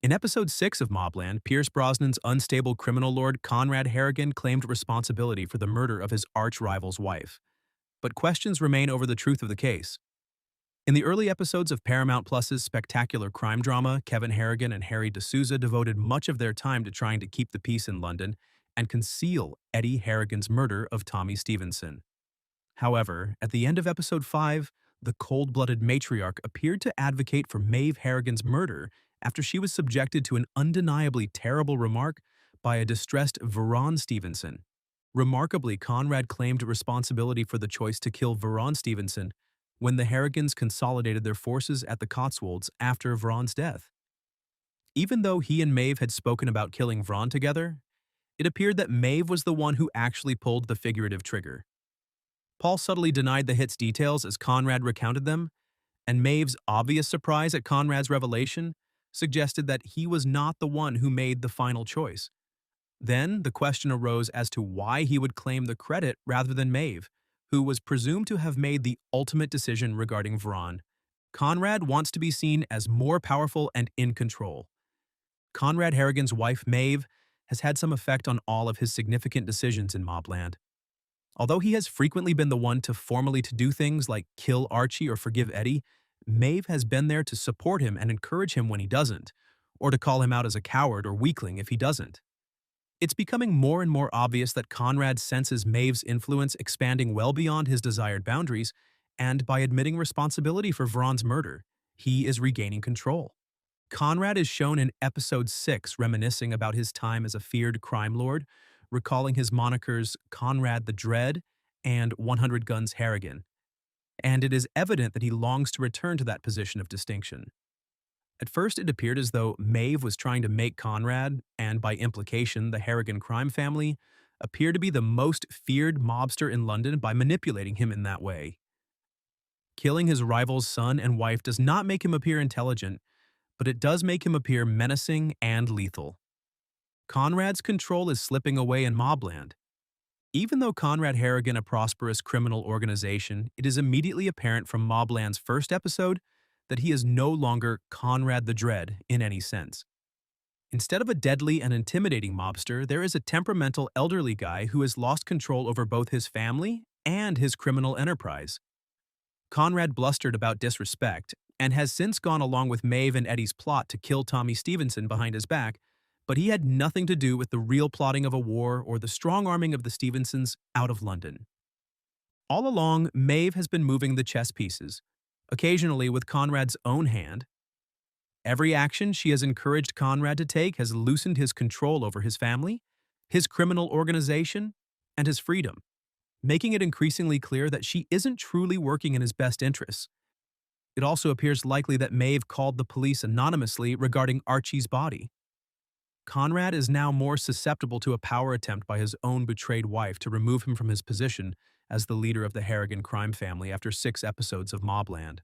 In episode 6 of MobLand, Pierce Brosnan's unstable criminal lord Conrad Harrigan claimed responsibility for the murder of his arch-rival's wife. But questions remain over the truth of the case. In the early episodes of Paramount Plus's spectacular crime drama, Kevin Harrigan and Harry D'Souza devoted much of their time to trying to keep the peace in London and conceal Eddie Harrigan's murder of Tommy Stevenson. However, at the end of episode 5, the cold-blooded matriarch appeared to advocate for Maeve Harrigan's murder after she was subjected to an undeniably terrible remark by a distressed Vron Stevenson. Remarkably, Conrad claimed responsibility for the choice to kill Vron Stevenson when the Harrigans consolidated their forces at the Cotswolds after Vron's death. Even though he and Maeve had spoken about killing Vron together, it appeared that Maeve was the one who actually pulled the figurative trigger. Paul subtly denied the hit's details as Conrad recounted them, and Maeve's obvious surprise at Conrad's revelation suggested that he was not the one who made the final choice. Then, the question arose as to why he would claim the credit rather than Maeve, who was presumed to have made the ultimate decision regarding Vron. Conrad wants to be seen as more powerful and in control. Conrad Harrigan's wife, Maeve, has had some effect on all of his significant decisions in MobLand. Although he has frequently been the one to formally to do things like kill Archie or forgive Eddie, Maeve has been there to support him and encourage him when he doesn't, or to call him out as a coward or weakling if he doesn't. It's becoming more and more obvious that Conrad senses Maeve's influence expanding well beyond his desired boundaries, and by admitting responsibility for Vron's murder, he is regaining control. Conrad is shown in episode 6 reminiscing about his time as a feared crime lord, recalling his monikers Conrad the Dread and 100 Guns Harrigan, and it is evident that he longs to return to that position of distinction. At first, it appeared as though Maeve was trying to make Conrad, and by implication the Harrigan crime family, appear to be the most feared mobster in London by manipulating him in that way. Killing his rival's son and wife does not make him appear intelligent, but it does make him appear menacing and lethal. Conrad's control is slipping away in MobLand. Even though Conrad Harrigan a prosperous criminal organization, it is immediately apparent from MobLand's first episode that he is no longer Conrad the Dread in any sense. Instead of a deadly and intimidating mobster, there is a temperamental elderly guy who has lost control over both his family and his criminal enterprise. Conrad blustered about disrespect and has since gone along with Maeve and Eddie's plot to kill Tommy Stevenson behind his back, but he had nothing to do with the real plotting of a war or the strong-arming of the Stevensons out of London. All along, Maeve has been moving the chess pieces, occasionally with Conrad's own hand. Every action she has encouraged Conrad to take has loosened his control over his family, his criminal organization, and his freedom, making it increasingly clear that she isn't truly working in his best interests. It also appears likely that Maeve called the police anonymously regarding Archie's body. Conrad is now more susceptible to a power attempt by his own betrayed wife to remove him from his position as the leader of the Harrigan crime family after 6 episodes of MobLand.